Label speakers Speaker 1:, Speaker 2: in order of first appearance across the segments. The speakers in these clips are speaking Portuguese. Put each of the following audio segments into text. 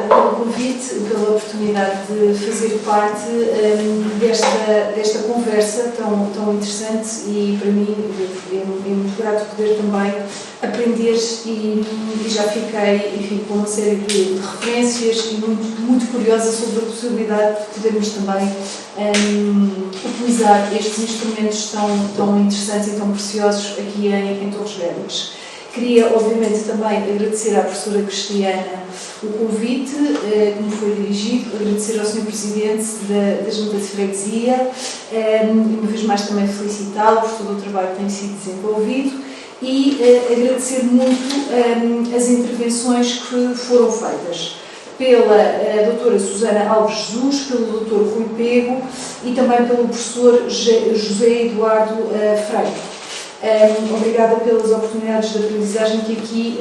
Speaker 1: obrigada pelo convite, pela oportunidade de fazer parte desta conversa tão interessante e, para mim, é muito grato poder também aprender e já fiquei, enfim, com uma série de referências e muito curiosa sobre a possibilidade de podermos também utilizar estes instrumentos tão interessantes e tão preciosos aqui em Torres Vedras. Queria, obviamente, também agradecer à professora Cristiana o convite que me foi dirigido, agradecer ao Sr. Presidente da Junta de Freguesia e, uma vez mais, também felicitá-lo por todo o trabalho que tem sido desenvolvido e agradecer muito as intervenções que foram feitas pela doutora Susana Alves Jesus, pelo Dr. Rui Pego e também pelo professor José Eduardo Freire. Obrigada pelas oportunidades de aprendizagem que aqui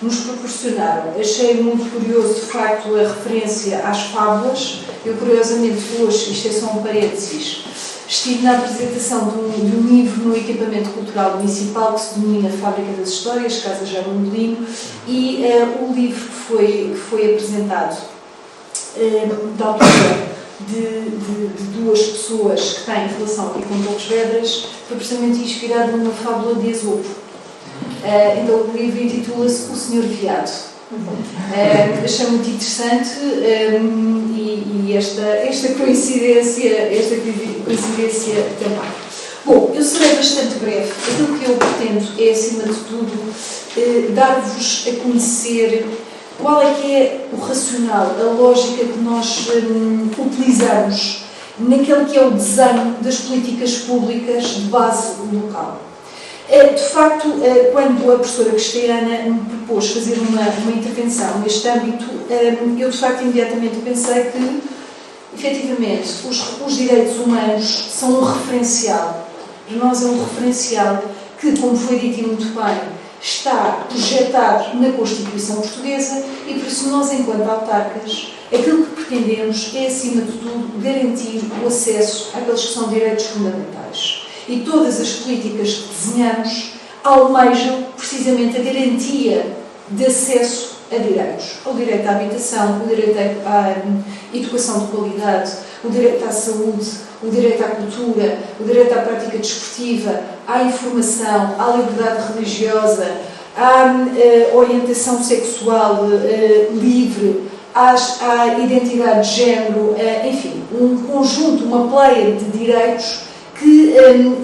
Speaker 1: nos proporcionaram. Achei muito curioso, de facto, a referência às fábulas. Eu, curiosamente, hoje, isto é só um parênteses, estive na apresentação de um livro no equipamento cultural municipal que se denomina Fábrica das Histórias, Casa Jaime Modelino, e o livro que foi apresentado da autoria de duas pessoas que têm relação aqui com Torres Vedras foi precisamente inspirado numa fábula de Esopo. Então o livro intitula-se O Senhor Veado. Achei muito interessante e esta coincidência também. Bom, eu serei bastante breve. Aquilo que eu pretendo é, acima de tudo, dar-vos a conhecer qual é que é o racional, a lógica que nós utilizamos naquele que é o desenho das políticas públicas de base local. De facto, quando a professora Cristiana me propôs fazer uma intervenção neste âmbito, eu de facto imediatamente pensei que, efetivamente, os direitos humanos são um referencial. Para nós é um referencial que, como foi dito muito bem, está projetado na Constituição Portuguesa e, por isso, nós, enquanto autarcas, aquilo que pretendemos é, acima de tudo, garantir o acesso àqueles que são direitos fundamentais. E todas as políticas que desenhamos almejam, precisamente, a garantia de acesso a direitos. O direito à habitação, o direito à educação de qualidade, o direito à saúde, o direito à cultura, o direito à prática desportiva, à informação, à liberdade religiosa, à orientação sexual livre, à identidade de género, enfim, um conjunto, uma pleia de direitos que,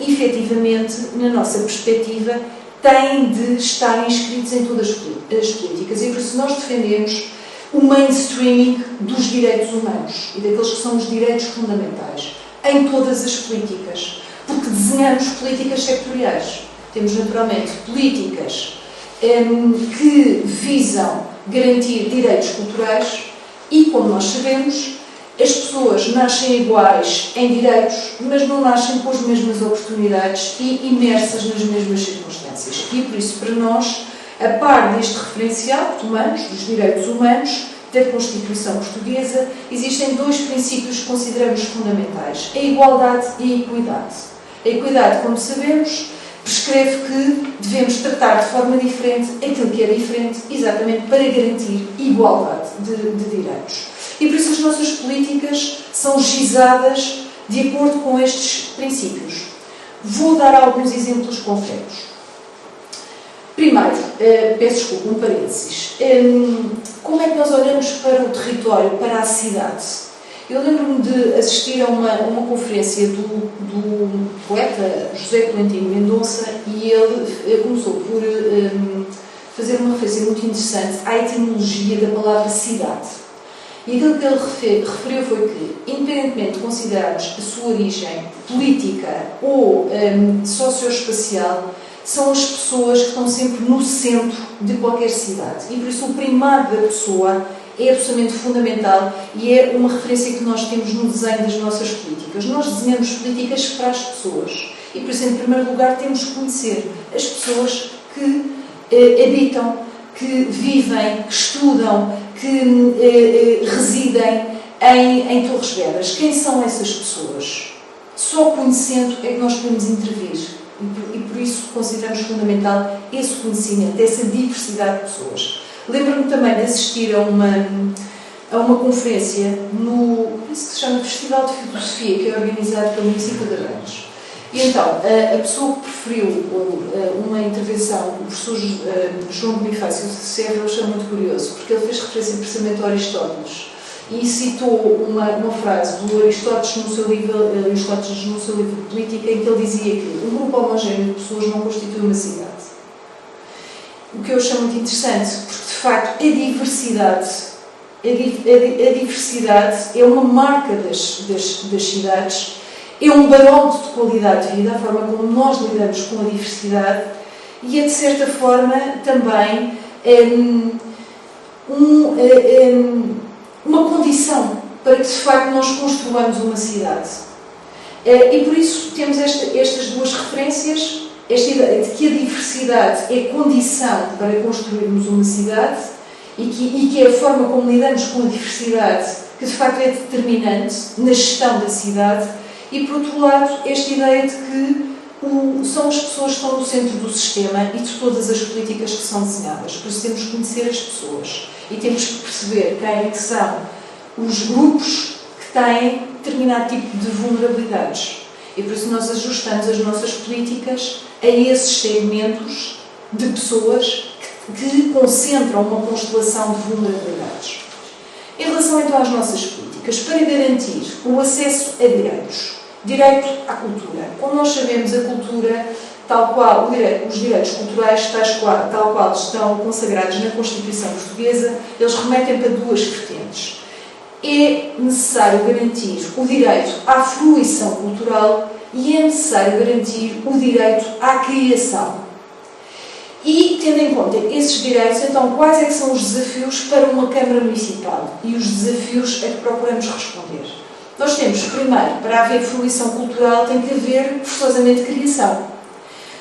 Speaker 1: efetivamente, na nossa perspectiva, têm de estar inscritos em todas as políticas. E por isso nós defendemos o mainstreaming dos direitos humanos e daqueles que são os direitos fundamentais em todas as políticas, porque desenhamos políticas sectoriais. Temos, naturalmente, políticas que visam garantir direitos culturais e, como nós sabemos, as pessoas nascem iguais em direitos, mas não nascem com as mesmas oportunidades e imersas nas mesmas circunstâncias. E, por isso, para nós, a par deste referencial que tomamos dos direitos humanos da Constituição Portuguesa, existem dois princípios que consideramos fundamentais: a igualdade e a equidade. A equidade, como sabemos, prescreve que devemos tratar de forma diferente aquilo que é diferente, exatamente para garantir igualdade de direitos. E por isso as nossas políticas são gizadas de acordo com estes princípios. Vou dar alguns exemplos concretos. Primeiro, peço desculpa, um parênteses. Como é que nós olhamos para o território, para a cidade? Eu lembro-me de assistir a uma conferência do poeta José Tolentino Mendonça e ele começou por fazer uma referência muito interessante à etimologia da palavra cidade. E aquilo que ele referiu foi que, independentemente de considerarmos a sua origem política ou socioespacial, são as pessoas que estão sempre no centro de qualquer cidade. E por isso o primado da pessoa é absolutamente fundamental e é uma referência que nós temos no desenho das nossas políticas. Nós desenhamos políticas para as pessoas e por isso, em primeiro lugar, temos que conhecer as pessoas que habitam, que vivem, que estudam, que residem em Torres Vedras. Quem são essas pessoas? Só conhecendo é que nós podemos intervir. E por isso consideramos fundamental esse conhecimento, essa diversidade de pessoas. Lembro-me também de assistir a uma conferência no, isso que se chama Festival de Filosofia, que é organizado pelo município de Abrantes. E então, a pessoa que preferiu uma intervenção, o professor João Bonifácio de Serra, eu achei muito curioso, porque ele fez referência precisamente a Aristóteles e citou uma frase do Aristóteles no seu livro Política, em que ele dizia que um grupo homogéneo de pessoas não constitui uma cidade. O que eu achei muito interessante, porque de facto a diversidade é uma marca das cidades, é um barómetro de qualidade de vida, a forma como nós lidamos com a diversidade, e é de certa forma também uma condição para que de facto nós construamos uma cidade. E por isso temos estas duas referências, esta ideia de que a diversidade é condição para construirmos uma cidade e que é a forma como lidamos com a diversidade que de facto é determinante na gestão da cidade. E, por outro lado, esta ideia de que são as pessoas que estão no centro do sistema e de todas as políticas que são desenhadas. Por isso temos que conhecer as pessoas e temos que perceber quem é que são os grupos que têm determinado tipo de vulnerabilidades. E por isso nós ajustamos as nossas políticas a esses segmentos de pessoas que concentram uma constelação de vulnerabilidades. Em relação então às nossas políticas, para garantir o acesso a direito à cultura. Como nós sabemos, a cultura, tal qual os direitos culturais, tal qual estão consagrados na Constituição Portuguesa, eles remetem para duas vertentes. É necessário garantir o direito à fruição cultural e é necessário garantir o direito à criação. E, tendo em conta esses direitos, então, quais é que são os desafios para uma Câmara Municipal e os desafios a que procuramos responder? Nós temos, primeiro, para haver fruição cultural, tem que haver, forçosamente, criação.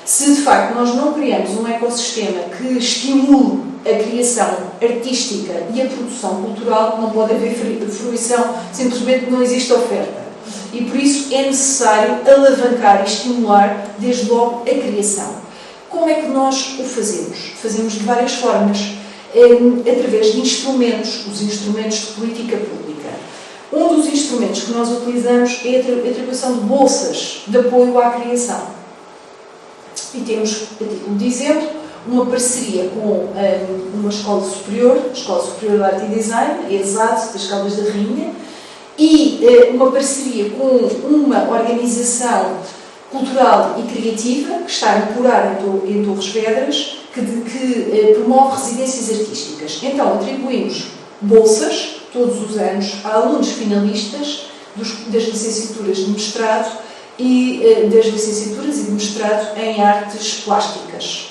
Speaker 1: Se, de facto, nós não criamos um ecossistema que estimule a criação artística e a produção cultural, não pode haver fruição, simplesmente não existe oferta. E, por isso, é necessário alavancar e estimular, desde logo, a criação. Como é que nós o fazemos? Fazemos de várias formas, através de instrumentos, os instrumentos de política pública. Um dos instrumentos que nós utilizamos é a atribuição de bolsas de apoio à criação. E temos, a título de exemplo, uma parceria com uma escola superior, a Escola Superior de Arte e Design, a ESAD, das Caldas da Rainha, e uma parceria com uma organização cultural e criativa, que está ancorada em Torres Vedras, que promove residências artísticas. Então, atribuímos bolsas, todos os anos, a alunos finalistas das licenciaturas de mestrado e das licenciaturas e de mestrado em artes plásticas.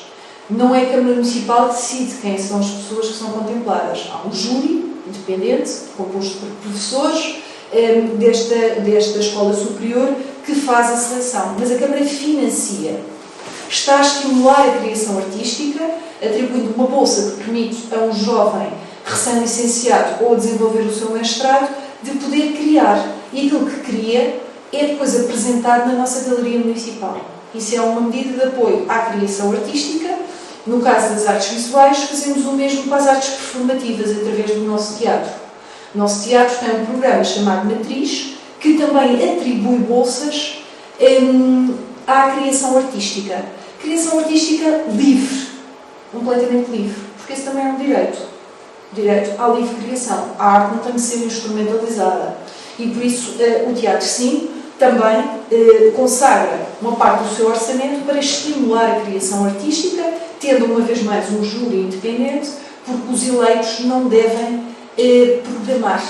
Speaker 1: Não é a Câmara Municipal que decide quem são as pessoas que são contempladas. Há um júri independente, composto por professores desta escola superior, que faz a seleção. Mas a Câmara financia. Está a estimular a criação artística, atribuindo uma bolsa que permite a um jovem recém-licenciado ou a desenvolver o seu mestrado, de poder criar. E aquilo que cria é depois apresentado na nossa galeria municipal. Isso é uma medida de apoio à criação artística. No caso das artes visuais, fazemos o mesmo para as artes performativas, através do nosso teatro. O nosso teatro tem um programa chamado Matriz, que também atribui bolsas à criação artística. Criação artística livre, completamente livre, porque esse também é um direito. Direito à livre criação. A arte não tem que ser instrumentalizada. E por isso o teatro, sim, também consagra uma parte do seu orçamento para estimular a criação artística, tendo uma vez mais um júri independente, porque os eleitos não devem programar.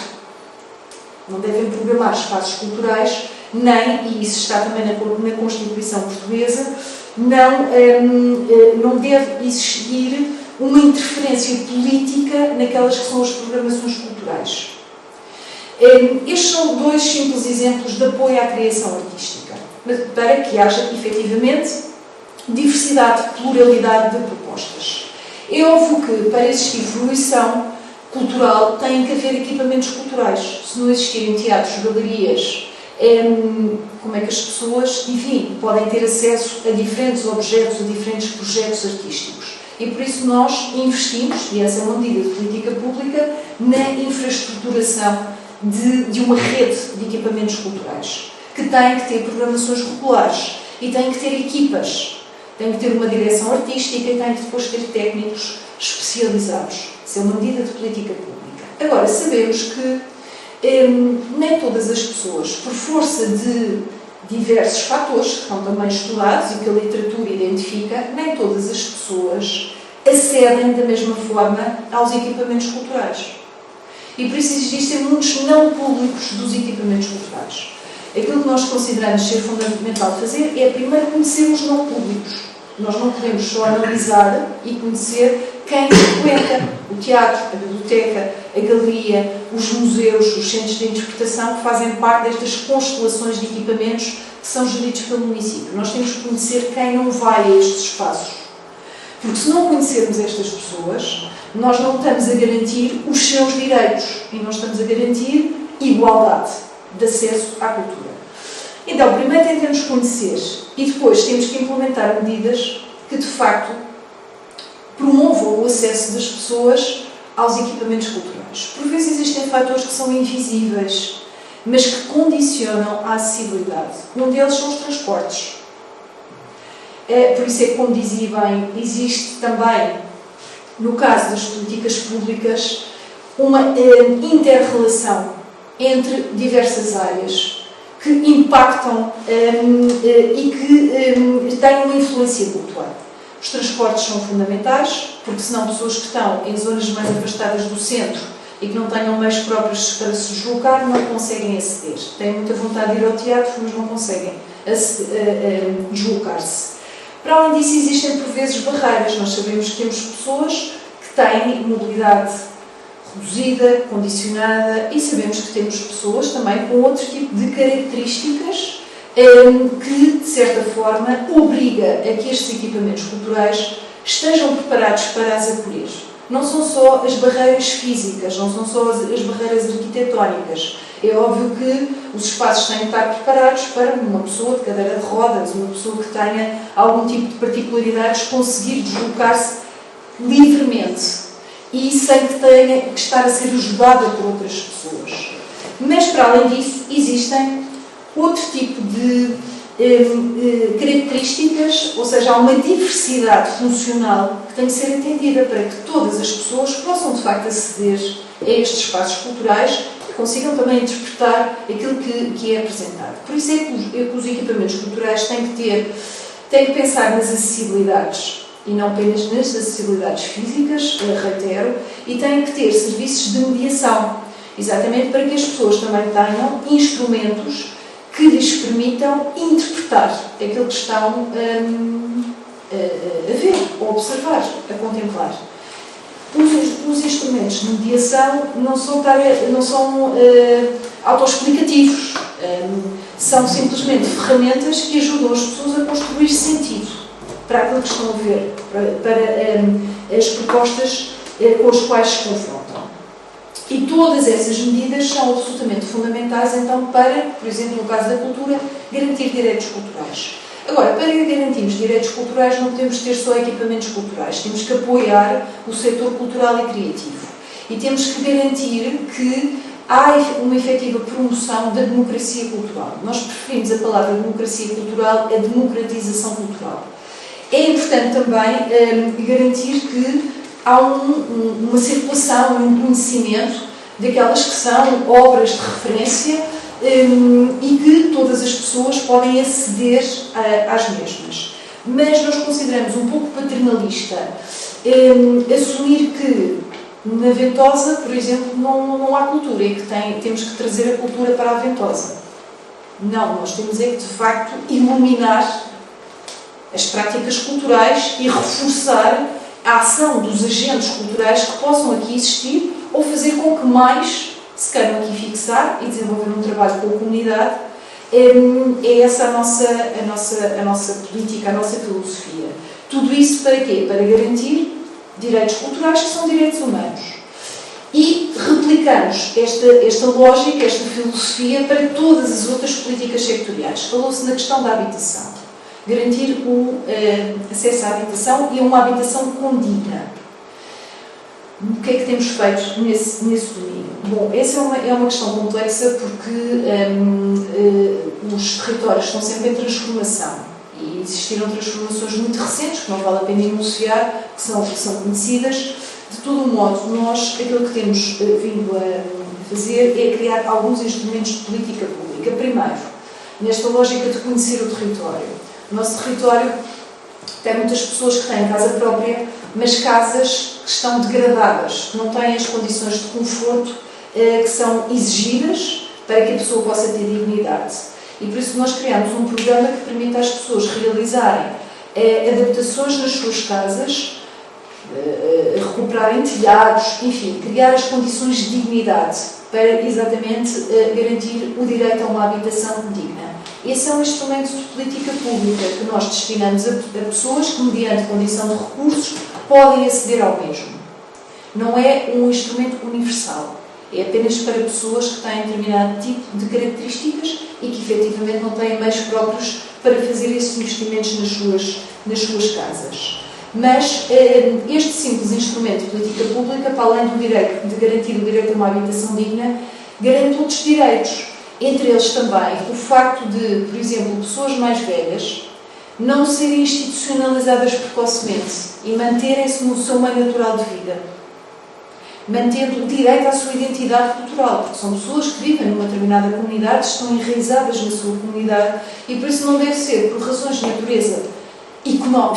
Speaker 1: Não devem programar espaços culturais, nem, e isso está também na Constituição Portuguesa, não deve existir uma interferência política naquelas que são as programações culturais. Estes são dois simples exemplos de apoio à criação artística, para que haja, efetivamente, diversidade, pluralidade de propostas. É óbvio que, para existir fruição cultural, tem que haver equipamentos culturais. Se não existirem teatros, galerias, como é que as pessoas, enfim, podem ter acesso a diferentes objetos, a diferentes projetos artísticos? E por isso nós investimos, e essa é uma medida de política pública, na infraestruturação de uma rede de equipamentos culturais, que tem que ter programações regulares e tem que ter equipas, tem que ter uma direção artística e tem que depois ter técnicos especializados. Isso é uma medida de política pública. Agora, sabemos que nem todas as pessoas, por força de diversos fatores que estão também estudados e que a literatura identifica, nem todas as pessoas acedem da mesma forma aos equipamentos culturais. E por isso existem muitos não públicos dos equipamentos culturais. Aquilo que nós consideramos ser fundamental fazer é primeiro conhecer os não públicos. Nós não podemos só analisar e conhecer quem frequenta o teatro, a biblioteca, a galeria, os museus, os centros de interpretação que fazem parte destas constelações de equipamentos que são geridos pelo município. Nós temos que conhecer quem não vai a estes espaços. Porque se não conhecermos estas pessoas, nós não estamos a garantir os seus direitos e não estamos a garantir igualdade de acesso à cultura. Então, primeiro tentamos conhecer e depois temos que implementar medidas que, de facto, promovam o acesso das pessoas aos equipamentos culturais. Por vezes existem fatores que são invisíveis, mas que condicionam a acessibilidade. Um deles são os transportes. Por isso é que, como dizia bem, existe também, no caso das políticas públicas, uma inter-relação entre diversas áreas que impactam e que têm uma influência mútua. Os transportes são fundamentais, porque senão pessoas que estão em zonas mais afastadas do centro e que não tenham meios próprios para se deslocar não conseguem aceder. Têm muita vontade de ir ao teatro, mas não conseguem deslocar-se. Para além disso, existem por vezes barreiras. Nós sabemos que temos pessoas que têm mobilidade reduzida, condicionada, e sabemos que temos pessoas também com outro tipo de características que, de certa forma, obriga a que estes equipamentos culturais estejam preparados para as acolher. Não são só as barreiras físicas, não são só as barreiras arquitetónicas. É óbvio que os espaços têm que estar preparados para uma pessoa de cadeira de rodas, uma pessoa que tenha algum tipo de particularidades, conseguir deslocar-se livremente e sem que tenha que estar a ser ajudada por outras pessoas. Mas, para além disso, existem outro tipo de características, ou seja, há uma diversidade funcional que tem que ser atendida para que todas as pessoas possam, de facto, aceder a estes espaços culturais e consigam também interpretar aquilo que é apresentado. Por isso é que os equipamentos culturais têm que pensar nas acessibilidades e não apenas nas acessibilidades físicas, reitero, e têm que ter serviços de mediação, exatamente para que as pessoas também tenham instrumentos que lhes permitam interpretar aquilo que estão a ver, a observar, a contemplar. Os instrumentos de mediação não são autoexplicativos, são simplesmente ferramentas que ajudam as pessoas a construir sentido para aquilo que estão a ver, para as propostas com as quais se confrontam. E todas essas medidas são absolutamente fundamentais, então, para, por exemplo, no caso da cultura, garantir direitos culturais. Agora, para garantirmos direitos culturais, não podemos ter só equipamentos culturais. Temos que apoiar o setor cultural e criativo. E temos que garantir que há uma efetiva promoção da democracia cultural. Nós preferimos a palavra democracia cultural a democratização cultural. É importante também garantir que há uma circulação e um conhecimento daquelas que são obras de referência e que todas as pessoas podem aceder às mesmas. Mas nós consideramos um pouco paternalista assumir que na Ventosa, por exemplo, não há cultura e que temos que trazer a cultura para a Ventosa. Não, nós temos é que, de facto, iluminar as práticas culturais e reforçar a ação dos agentes culturais que possam aqui existir ou fazer com que mais se queiram aqui fixar e desenvolver um trabalho com a comunidade. É essa a nossa política, a nossa filosofia. Tudo isso para quê? Para garantir direitos culturais que são direitos humanos. E replicamos esta lógica, esta filosofia para todas as outras políticas sectoriais. Falou-se na questão da habitação. garantir o acesso à habitação e a uma habitação condigna. O que é que temos feito nesse domínio? Bom, essa é uma questão complexa porque os territórios estão sempre em transformação e existiram transformações muito recentes que não vale a pena enunciar, que são conhecidas. De todo modo, nós aquilo que temos vindo a fazer é criar alguns instrumentos de política pública. Primeiro, nesta lógica de conhecer o território. O nosso território tem muitas pessoas que têm casa própria, mas casas que estão degradadas, que não têm as condições de conforto que são exigidas para que a pessoa possa ter dignidade. E por isso nós criamos um programa que permite às pessoas realizarem adaptações nas suas casas, recuperarem telhados, enfim, criar as condições de dignidade para exatamente garantir o direito a uma habitação digna. Esse é um instrumento de política pública que nós destinamos a pessoas que, mediante condição de recursos, podem aceder ao mesmo. Não é um instrumento universal. É apenas para pessoas que têm determinado tipo de características e que, efetivamente, não têm meios próprios para fazer esses investimentos nas suas casas. Mas este simples instrumento de política pública, para além do direito de garantir o direito a uma habitação digna, garante outros direitos. Entre eles também o facto de, por exemplo, pessoas mais velhas não serem institucionalizadas precocemente e manterem-se no seu meio natural de vida, mantendo o direito à sua identidade cultural, porque são pessoas que vivem numa determinada comunidade, estão enraizadas na sua comunidade e por isso não deve ser por razões de natureza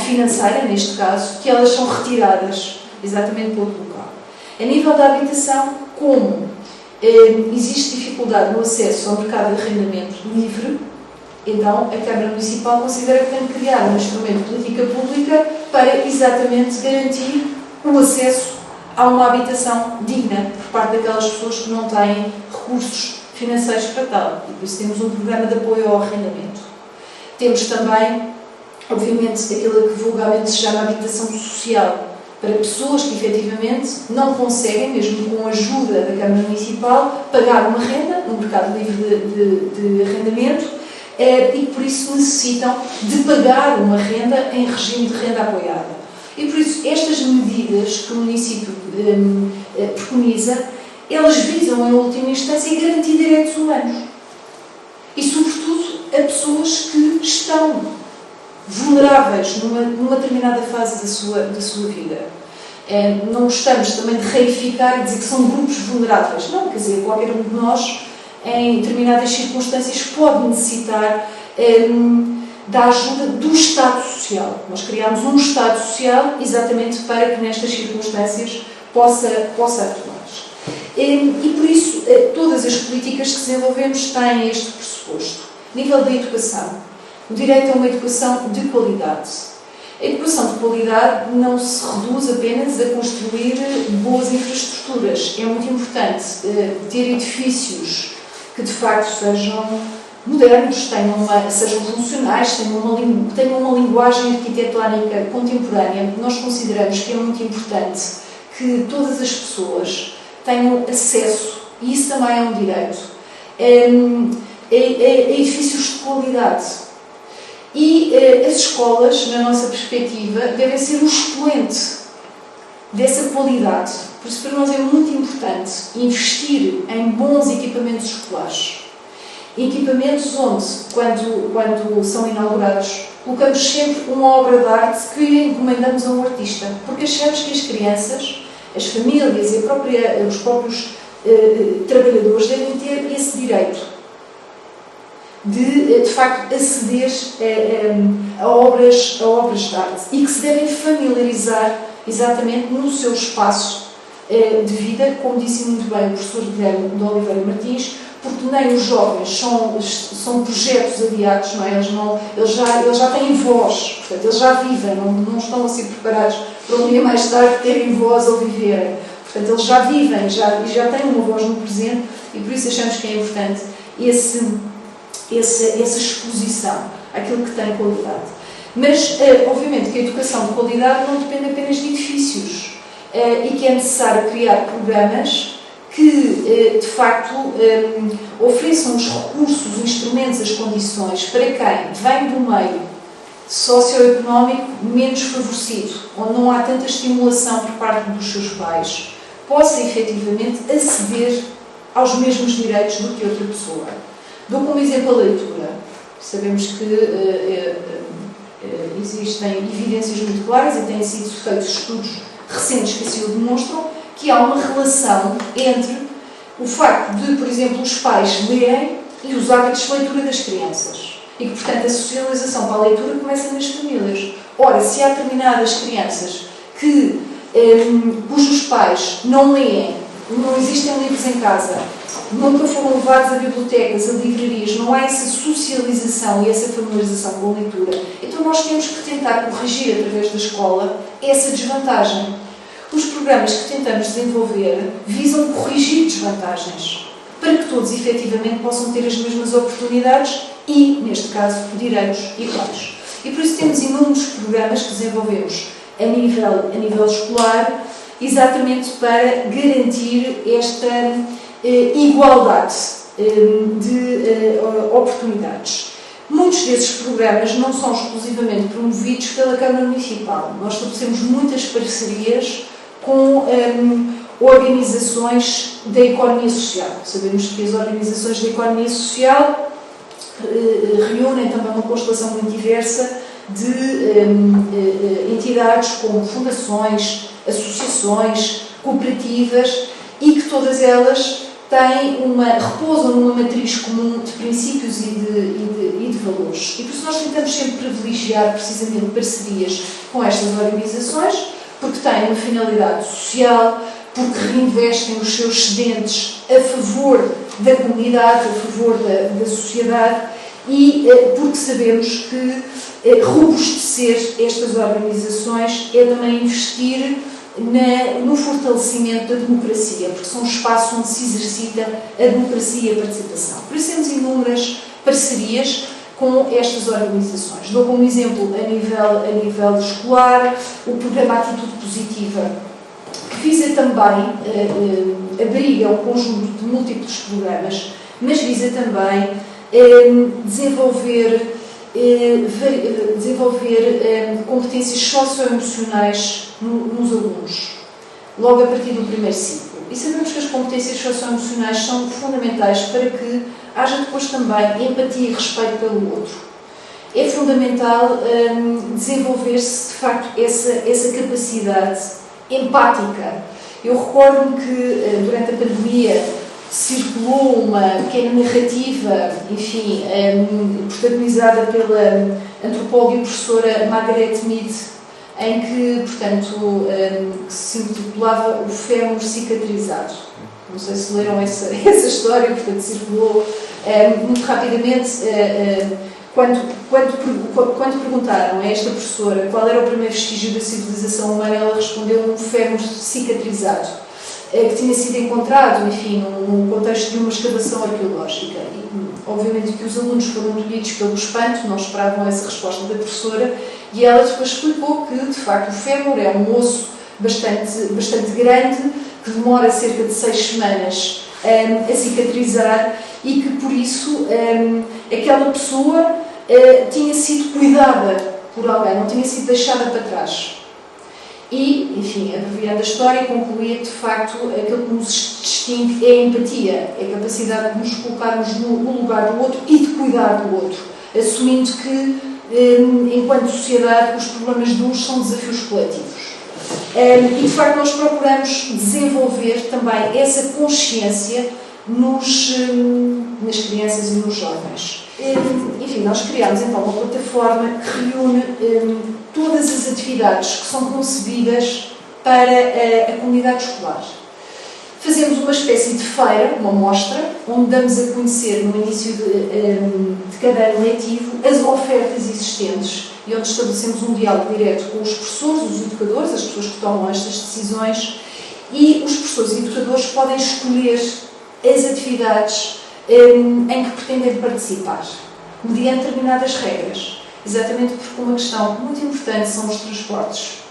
Speaker 1: financeira, neste caso, que elas são retiradas exatamente pelo local. A nível da habitação, como existe dificuldade no acesso ao mercado de arrendamento livre, então a Câmara Municipal considera que tem que criar um instrumento de política pública para exatamente garantir o acesso a uma habitação digna por parte daquelas pessoas que não têm recursos financeiros para tal. E por isso temos um programa de apoio ao arrendamento. Temos também, obviamente, aquilo que vulgarmente se chama habitação social, para pessoas que efetivamente não conseguem, mesmo com a ajuda da Câmara Municipal, pagar uma renda no mercado livre de arrendamento e por isso necessitam de pagar uma renda em regime de renda apoiada. E por isso estas medidas que o município preconiza, elas visam em última instância garantir direitos humanos e sobretudo a pessoas que estão vulneráveis numa determinada fase da sua vida. Não gostamos também de reificar e dizer que são grupos vulneráveis. Não, quer dizer, qualquer um de nós, em determinadas circunstâncias, pode necessitar da ajuda do Estado Social. Nós criámos um Estado Social exatamente para que nestas circunstâncias possa atuar. E por isso, todas as políticas que desenvolvemos têm este pressuposto. Nível da educação. O direito a uma educação de qualidade. A educação de qualidade não se reduz apenas a construir boas infraestruturas. É muito importante ter edifícios que de facto sejam modernos, sejam funcionais, tenham uma linguagem arquitetónica contemporânea. Nós consideramos que é muito importante que todas as pessoas tenham acesso, e isso também é um direito, a edifícios de qualidade. E as escolas, na nossa perspectiva, devem ser um expoente dessa qualidade. Por isso, para nós é muito importante investir em bons equipamentos escolares. Equipamentos onde, quando são inaugurados, colocamos sempre uma obra de arte que encomendamos a um artista. Porque achamos que as crianças, as famílias e os próprios trabalhadores devem ter esse direito de facto, aceder a obras de arte e que se devem familiarizar exatamente no seu espaço de vida, como disse muito bem o professor Guilherme de Oliveira Martins, porque nem os jovens são projetos adiados, não é? Eles já têm voz, portanto, eles já vivem, não estão a ser preparados para um dia mais tarde terem voz ou viverem. Portanto, eles já vivem, já têm uma voz no presente e por isso achamos que é importante essa exposição àquilo que tem qualidade. Mas, obviamente, que a educação de qualidade não depende apenas de edifícios e que é necessário criar programas que, de facto, ofereçam os recursos, os instrumentos, as condições para quem vem do meio socioeconómico menos favorecido, onde não há tanta estimulação por parte dos seus pais, possa efetivamente aceder aos mesmos direitos do que outra pessoa. Dou como exemplo a leitura. Sabemos que existem evidências muito claras e têm sido feitos estudos recentes que assim o demonstram, que há uma relação entre o facto de, por exemplo, os pais lerem e os hábitos de leitura das crianças. E que, portanto, a socialização para a leitura começa nas famílias. Ora, se há determinadas crianças cujos pais não leem, não existem livros em casa, nunca foram levados a bibliotecas, a livrarias, não há essa socialização e essa familiarização com a leitura, então nós temos que tentar corrigir através da escola essa desvantagem. Os programas que tentamos desenvolver visam corrigir desvantagens, para que todos efetivamente possam ter as mesmas oportunidades e, neste caso, direitos iguais. E por isso temos inúmeros programas que desenvolvemos a nível escolar, exatamente para garantir esta igualdade de oportunidades. Muitos desses programas não são exclusivamente promovidos pela Câmara Municipal. Nós estabelecemos muitas parcerias com organizações da economia social. Sabemos que as organizações da economia social reúnem também uma constelação muito diversa de entidades como fundações, associações, cooperativas e que todas elas repousam numa matriz comum de princípios e de valores. E por isso nós tentamos sempre privilegiar precisamente parcerias com estas organizações, porque têm uma finalidade social, porque reinvestem os seus excedentes a favor da comunidade, a favor da sociedade e porque sabemos que robustecer estas organizações é também investir no fortalecimento da democracia, porque são espaços onde se exercita a democracia e a participação. Por isso temos inúmeras parcerias com estas organizações. Dou como exemplo, a nível escolar, o programa Atitude Positiva, que visa também, abriga um conjunto de múltiplos programas, mas visa também desenvolver competências socioemocionais nos alunos, logo a partir do primeiro ciclo. E sabemos que as competências socioemocionais são fundamentais para que haja depois também empatia e respeito pelo outro. É fundamental desenvolver-se, de facto, essa capacidade empática. Eu recordo-me que, durante a pandemia, circulou uma pequena narrativa, enfim, protagonizada pela antropóloga e professora Margaret Mead, em que, portanto, se intitulava O Fémur Cicatrizado. Não sei se leram essa história, portanto, circulou muito rapidamente. Quando perguntaram a esta professora qual era o primeiro vestígio da civilização humana, ela respondeu um fémur cicatrizado, que tinha sido encontrado, enfim, num contexto de uma escavação arqueológica. E, obviamente que os alunos foram tolhidos pelo espanto, não esperavam essa resposta da professora, e ela depois explicou que, de facto, o fémur é um osso bastante grande, que demora cerca de 6 semanas a cicatrizar, e que, por isso, aquela pessoa tinha sido cuidada por alguém, não tinha sido deixada para trás. E, enfim, abreviando a história, concluía que, de facto, aquilo que nos distingue é a empatia, é a capacidade de nos colocarmos no lugar do outro e de cuidar do outro, assumindo que, enquanto sociedade, os problemas de uns são desafios coletivos. E, de facto, nós procuramos desenvolver também essa consciência nas crianças e nos jovens. Enfim, nós criámos então uma plataforma que reúne todas as atividades que são concebidas para a comunidade escolar. Fazemos uma espécie de feira, uma mostra, onde damos a conhecer no início de cada ano letivo as ofertas existentes e onde estabelecemos um diálogo direto com os professores, os educadores, as pessoas que tomam estas decisões, e os professores e educadores podem escolher as atividades em que pretendem participar, mediante determinadas regras, exatamente porque uma questão muito importante são os transportes.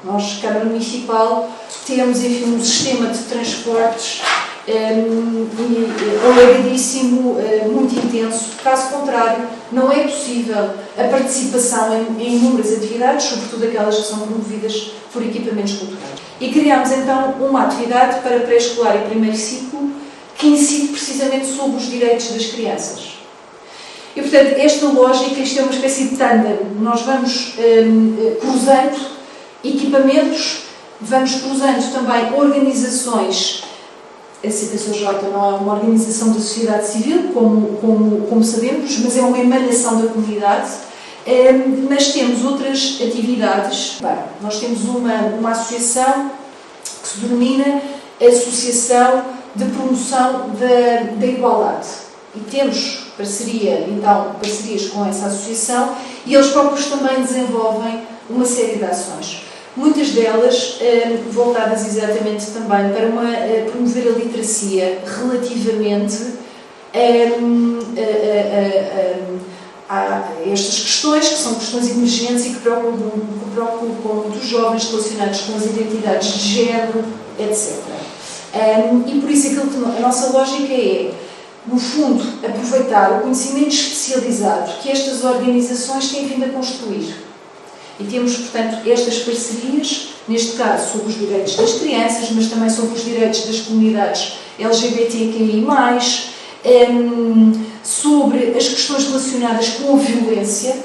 Speaker 1: Nós, Câmara Municipal, temos, enfim, um sistema de transportes alargadíssimo, muito intenso. Caso contrário, não é possível a participação em inúmeras atividades, sobretudo aquelas que são promovidas por equipamentos culturais. E criámos então uma atividade para pré-escolar e primeiro ciclo que incide precisamente sobre os direitos das crianças. E, portanto, esta lógica, isto é uma espécie de tândem. Nós vamos cruzando equipamentos, vamos cruzando também organizações. A CPCJ não é uma organização da sociedade civil, como sabemos, mas é uma emanação da comunidade. Mas temos outras atividades. Bem, nós temos uma associação que se denomina Associação de Promoção da Igualdade. E temos parcerias com essa associação e eles próprios também desenvolvem uma série de ações. Muitas delas voltadas exatamente também para promover a literacia relativamente a estas questões, que são questões emergentes e que preocupam muitos jovens relacionados com as identidades de género, etc. E por isso a nossa lógica é, no fundo, aproveitar o conhecimento especializado que estas organizações têm vindo a construir. E temos, portanto, estas parcerias, neste caso sobre os direitos das crianças, mas também sobre os direitos das comunidades LGBTQI+, sobre as questões relacionadas com a violência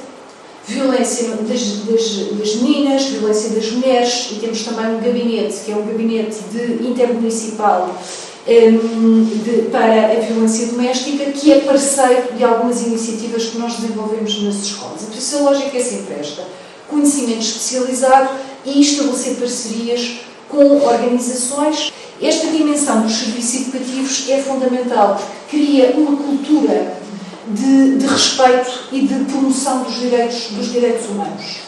Speaker 1: das meninas, violência das mulheres, e temos também um gabinete, que é um gabinete intermunicipal para a violência doméstica, que é parceiro de algumas iniciativas que nós desenvolvemos nas escolas. Por isso a lógica é sempre esta: conhecimento especializado e estabelecer parcerias com organizações. Esta dimensão dos serviços educativos é fundamental, porque cria uma cultura de respeito e de promoção dos direitos humanos.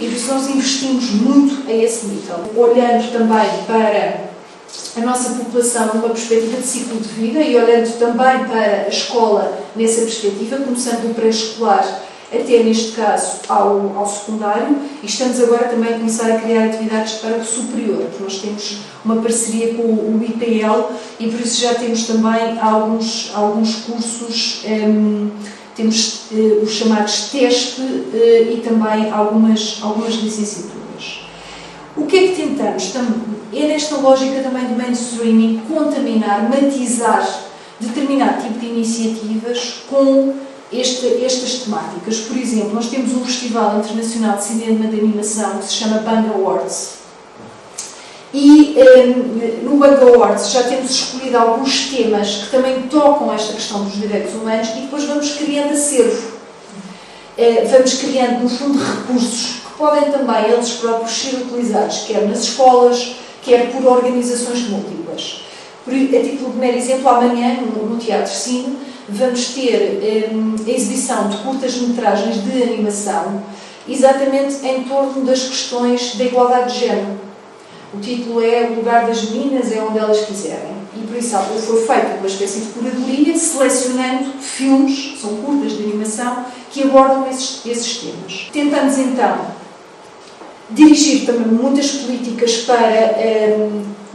Speaker 1: E por isso nós investimos muito a esse nível, olhando também para a nossa população numa perspectiva de ciclo de vida e olhando também para a escola nessa perspectiva, começando do pré-escolar até, neste caso, ao secundário, e estamos agora também a começar a criar atividades para o superior, porque nós temos uma parceria com o IPL e por isso já temos também alguns cursos, temos os chamados TESP e também algumas licenciaturas. O que é que tentamos? É nesta lógica também de mainstreaming contaminar, matizar determinado tipo de iniciativas com estas temáticas. Por exemplo, nós temos um Festival Internacional de Cinema de Animação que se chama Bang Awards. E no Bang Awards já temos escolhido alguns temas que também tocam esta questão dos direitos humanos e depois vamos criando acervo. Vamos criando, no fundo, recursos que podem também eles próprios ser utilizados, quer nas escolas, quer por organizações múltiplas. A título de mero exemplo, amanhã, no Teatro Cine, vamos ter a exibição de curtas-metragens de animação, exatamente em torno das questões da igualdade de género. O título é O Lugar das Meninas é Onde Elas Quiserem. E por isso foi feita uma espécie de curadoria, selecionando filmes, são curtas de animação, que abordam esses temas. Tentamos então dirigir também muitas políticas para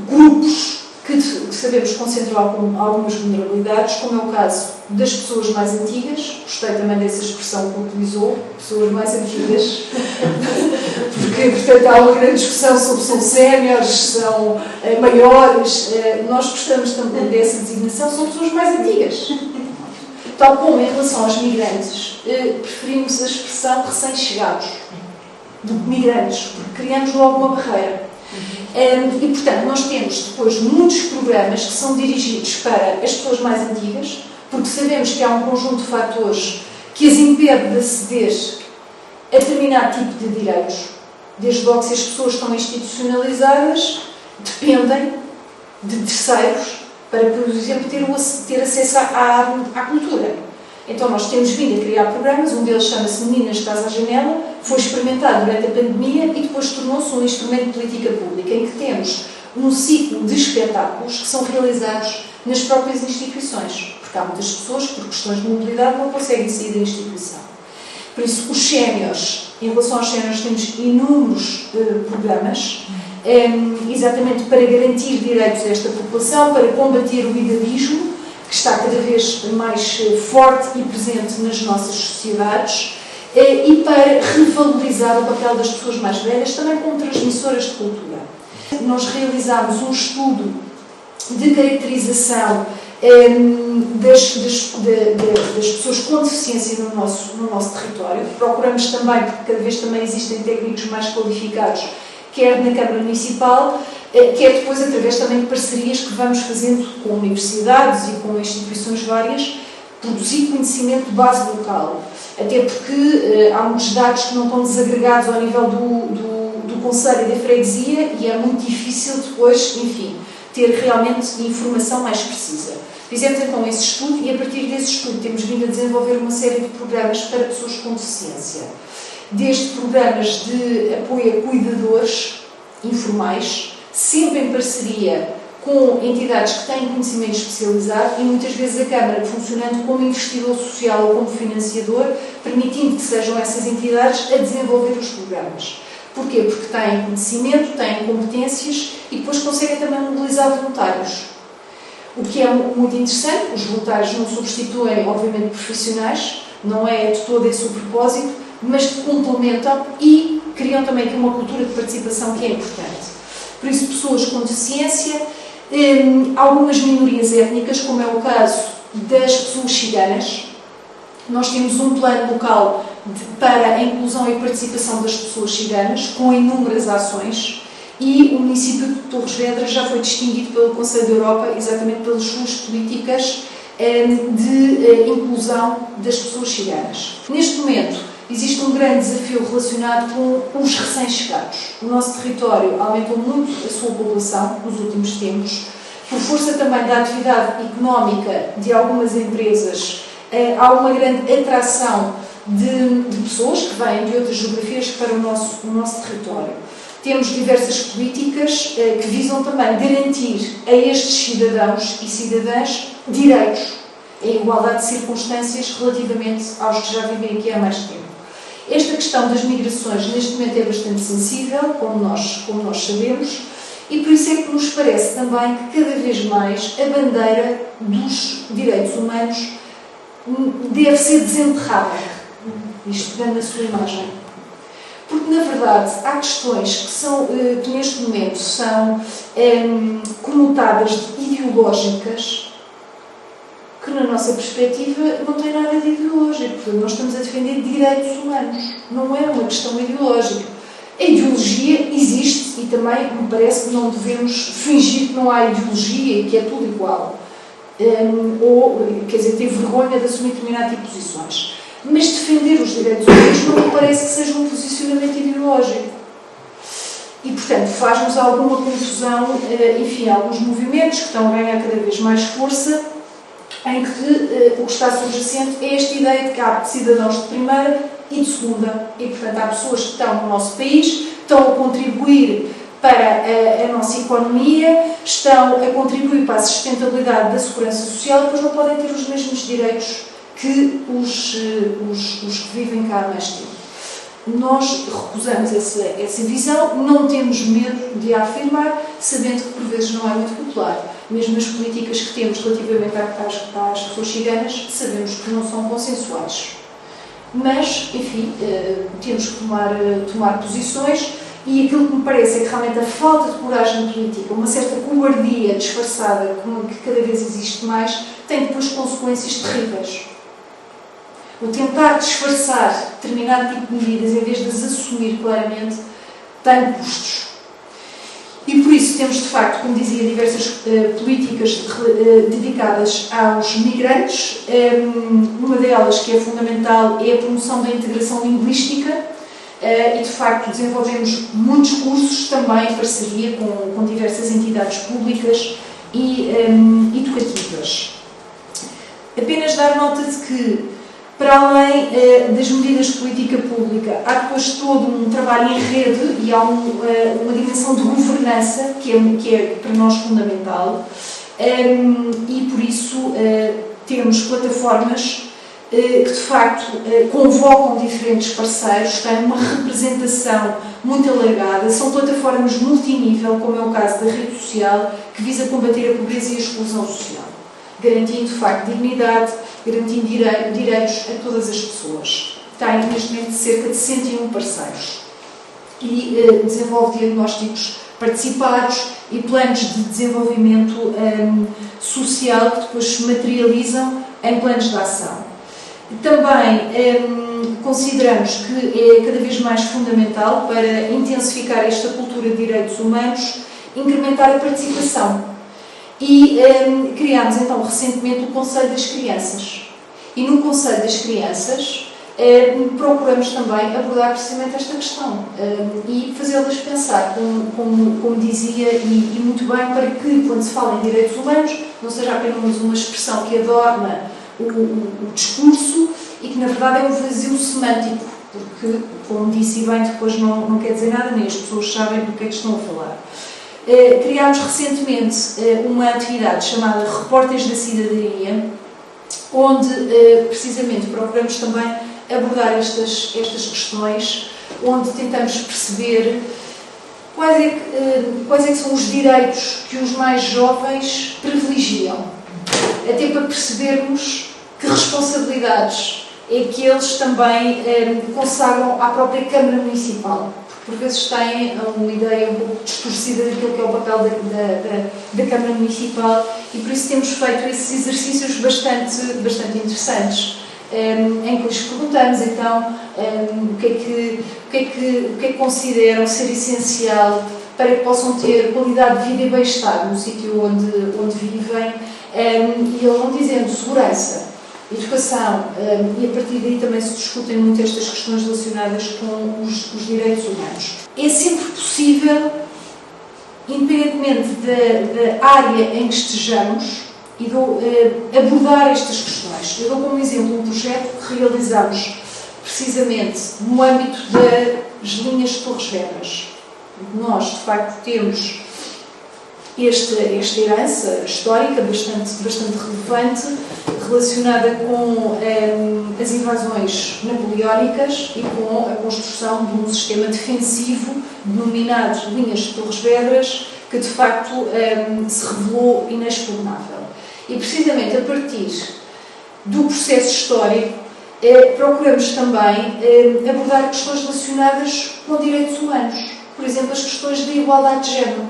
Speaker 1: grupos que sabemos que concentram algumas vulnerabilidades, como é o caso das pessoas mais antigas. Gostei também dessa expressão que utilizou, pessoas mais antigas, porque, portanto, há uma grande discussão sobre se são séniores, são maiores. Nós gostamos também dessa designação, são pessoas mais antigas. Tal como em relação aos migrantes, preferimos a expressão recém-chegados, de migrantes, porque criamos logo uma barreira. E, portanto, nós temos depois muitos programas que são dirigidos para as pessoas mais antigas, porque sabemos que há um conjunto de fatores que as impede de aceder a determinado tipo de direitos. Desde logo, se as pessoas estão institucionalizadas, dependem de terceiros para, por exemplo, ter acesso à cultura. Então, nós temos vindo a criar programas, um deles chama-se Meninas de Casa à Janela, foi experimentado durante a pandemia e depois tornou-se um instrumento de política pública, em que temos um ciclo de espetáculos que são realizados nas próprias instituições, porque há muitas pessoas que, por questões de mobilidade, não conseguem sair da instituição. Por isso, os séniores, em relação aos séniores, temos inúmeros programas, exatamente para garantir direitos a esta população, para combater o idadismo, que está cada vez mais forte e presente nas nossas sociedades, e para revalorizar o papel das pessoas mais velhas, também como transmissoras de cultura. Nós realizámos um estudo de caracterização das pessoas com deficiência no nosso território. Procuramos também, porque cada vez também existem técnicos mais qualificados, quer na Câmara Municipal, quer depois através também de parcerias que vamos fazendo com universidades e com instituições várias, produzir conhecimento de base local. Até porque há muitos dados que não estão desagregados ao nível do concelho e da freguesia e é muito difícil depois, enfim, ter realmente informação mais precisa. Fizemos então esse estudo e a partir desse estudo temos vindo a desenvolver uma série de programas para pessoas com deficiência. Desde programas de apoio a cuidadores informais, sempre em parceria com entidades que têm conhecimento especializado e muitas vezes a Câmara funcionando como investidor social ou como financiador, permitindo que sejam essas entidades a desenvolver os programas. Porquê? Porque têm conhecimento, têm competências e depois conseguem também mobilizar voluntários. O que é muito interessante, os voluntários não substituem, obviamente, profissionais, não é de todo esse o propósito, mas complementam e criam também aqui uma cultura de participação que é importante. Por isso, pessoas com deficiência, algumas minorias étnicas, como é o caso das pessoas ciganas. Nós temos um plano local para a inclusão e participação das pessoas ciganas, com inúmeras ações, e o município de Torres Vedras já foi distinguido pelo Conselho da Europa exatamente pelas suas políticas de inclusão das pessoas ciganas. Neste momento, existe um grande desafio relacionado com os recém-chegados. O nosso território aumentou muito a sua população nos últimos tempos, por força também da atividade económica de algumas empresas. Há uma grande atração de pessoas que vêm de outras geografias para o nosso território. Temos diversas políticas que visam também garantir a estes cidadãos e cidadãs direitos em igualdade de circunstâncias relativamente aos que já vivem aqui há mais tempo. Esta questão das migrações neste momento é bastante sensível, como nós sabemos, e por isso é que nos parece também que cada vez mais a bandeira dos direitos humanos deve ser desenterrada, isto pegando na sua imagem. Porque, na verdade, há questões que neste momento são conotadas de ideológicas, que na nossa perspectiva não tem nada de ideológico. Portanto, nós estamos a defender direitos humanos, não é uma questão ideológica. A ideologia existe e também me parece que não devemos fingir que não há ideologia e que é tudo igual. Quer dizer, ter vergonha de assumir determinado tipo de posições. Mas defender os direitos humanos não me parece que seja um posicionamento ideológico. E, portanto, faz-nos alguma confusão, enfim, alguns movimentos que estão a ganhar cada vez mais força, em que o que está subjacente é esta ideia de que há cidadãos de primeira e de segunda. E, portanto, há pessoas que estão no nosso país, estão a contribuir para a nossa economia, estão a contribuir para a sustentabilidade da segurança social, depois não podem ter os mesmos direitos que os que vivem cá há mais tempo. Nós recusamos essa visão, não temos medo de a afirmar, sabendo que por vezes não é muito popular. Mesmo as políticas que temos relativamente às pessoas ciganas, sabemos que não são consensuais. Mas, enfim, temos que tomar posições e aquilo que me parece é que realmente a falta de coragem política, uma certa cobardia disfarçada, que cada vez existe mais, tem depois consequências terríveis. O tentar disfarçar determinado tipo de medidas em vez de as assumir claramente tem custos. E por isso temos, de facto, como dizia, diversas políticas dedicadas aos migrantes. Uma delas, que é fundamental, é a promoção da integração linguística e, de facto, desenvolvemos muitos cursos também em parceria com diversas entidades públicas e educativas. Apenas dar nota de que, para além das medidas de política pública, há depois todo um trabalho em rede e há uma dimensão de governança que é para nós fundamental e por isso temos plataformas que de facto convocam diferentes parceiros, têm uma representação muito alargada, são plataformas multinível, como é o caso da rede social, que visa combater a pobreza e a exclusão social. garantindo, de facto, dignidade, garantindo direitos a todas as pessoas. Tem, neste momento, cerca de 101 parceiros e desenvolve diagnósticos participados e planos de desenvolvimento social que depois se materializam em planos de ação. Também consideramos que é cada vez mais fundamental, para intensificar esta cultura de direitos humanos, incrementar a participação. E criámos então recentemente o Conselho das Crianças. E no Conselho das Crianças procuramos também abordar precisamente esta questão e fazê-las pensar, como dizia, e muito bem, para que, quando se fala em direitos humanos, não seja apenas uma expressão que adorna o discurso e que, na verdade, é um vazio semântico, porque, como disse bem, depois não quer dizer nada, nem as pessoas sabem do que é que estão a falar. Criámos recentemente uma atividade chamada Repórteres da Cidadania, onde, precisamente, procuramos também abordar estas questões, onde tentamos perceber quais é que são os direitos que os mais jovens privilegiam, até para percebermos que responsabilidades é que eles também consagram à própria Câmara Municipal. Por vezes têm uma ideia um pouco distorcida daquilo que é o papel da Câmara Municipal, e por isso temos feito esses exercícios bastante interessantes, em que lhes perguntamos então o que é que consideram ser essencial para que possam ter qualidade de vida e bem-estar no sítio onde vivem, e eles vão dizendo segurança, educação, e a partir daí também se discutem muito estas questões relacionadas com os direitos humanos. É sempre possível, independentemente da área em que estejamos, e abordar estas questões. Eu dou como exemplo um projeto que realizamos precisamente no âmbito das linhas de Torres Vedras. Nós, de facto, temos esta herança histórica bastante relevante, relacionada com as invasões napoleónicas e com a construção de um sistema defensivo denominado Linhas de Torres Vedras, que de facto se revelou inexpugnável. E precisamente a partir do processo histórico procuramos também abordar questões relacionadas com direitos humanos, por exemplo, as questões da igualdade de género,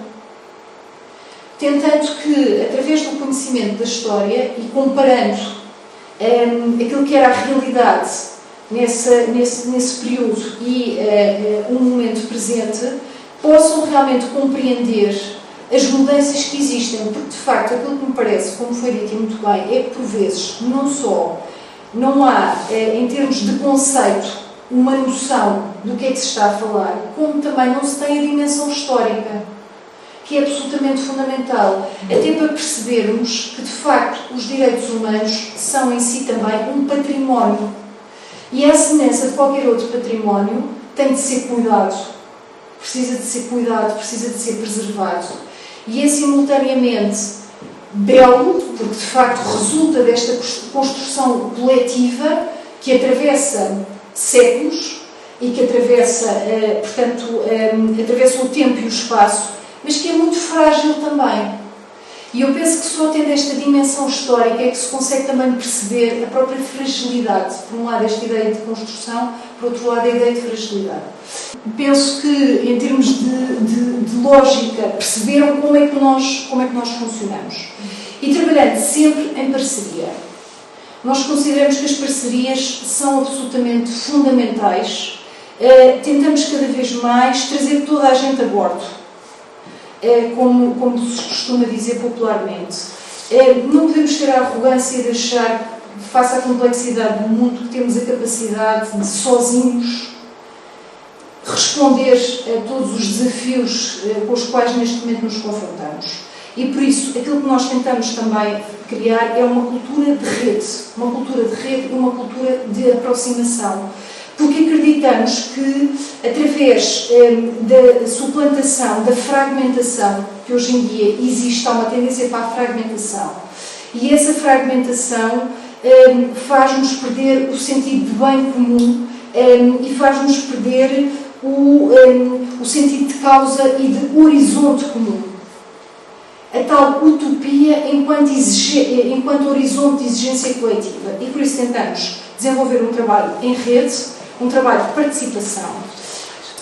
Speaker 1: tentando que, através do conhecimento da história e comparando aquilo que era a realidade nesse período e o momento presente, possam realmente compreender as mudanças que existem, porque de facto aquilo que me parece, como foi dito muito bem, é que por vezes não há, em termos de conceito, uma noção do que é que se está a falar, como também não se tem a dimensão histórica, que é absolutamente fundamental, até para percebermos que de facto os direitos humanos são em si também um património, e à semelhança de qualquer outro património tem de ser cuidado, precisa de ser preservado. E é simultaneamente belo, porque de facto resulta desta construção coletiva que atravessa séculos e que atravessa o tempo e o espaço, mas que é muito frágil também. E eu penso que só tendo esta dimensão histórica é que se consegue também perceber a própria fragilidade. Por um lado, esta ideia de construção, por outro lado, a ideia de fragilidade. Penso que, em termos de lógica, perceberam como é que nós funcionamos. E trabalhando sempre em parceria. Nós consideramos que as parcerias são absolutamente fundamentais. Tentamos cada vez mais trazer toda a gente a bordo, como se costuma dizer popularmente. Não podemos ter a arrogância de achar, face à complexidade do mundo, que temos a capacidade de, sozinhos, responder a todos os desafios com os quais neste momento nos confrontamos. E por isso, aquilo que nós tentamos também criar é uma cultura de rede e uma cultura de aproximação. Porque acreditamos que, através da suplantação, da fragmentação, que hoje em dia existe, há uma tendência para a fragmentação, e essa fragmentação faz-nos perder o sentido de bem comum e faz-nos perder o sentido de causa e de horizonte comum. a tal utopia enquanto horizonte de exigência coletiva. E por isso tentamos desenvolver um trabalho em rede, um trabalho de participação.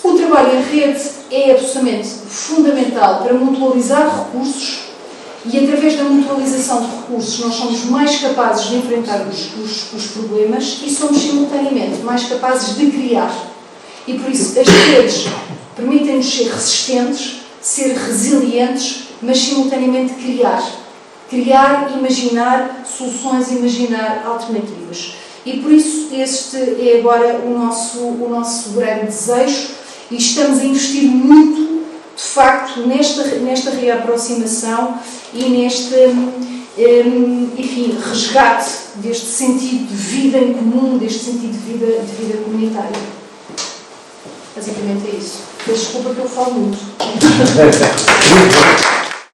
Speaker 1: O trabalho em rede é absolutamente fundamental para mutualizar recursos e, através da mutualização de recursos, nós somos mais capazes de enfrentar os problemas e somos, simultaneamente, mais capazes de criar. E, por isso, as redes permitem-nos ser resistentes, ser resilientes, mas, simultaneamente, criar. Criar, imaginar soluções, imaginar alternativas. E, por isso, este é agora o nosso grande desejo e estamos a investir muito, de facto, nesta reaproximação e neste, enfim, resgate deste sentido de vida em comum, deste sentido de vida comunitária. Basicamente é isso. Desculpa que eu falo muito.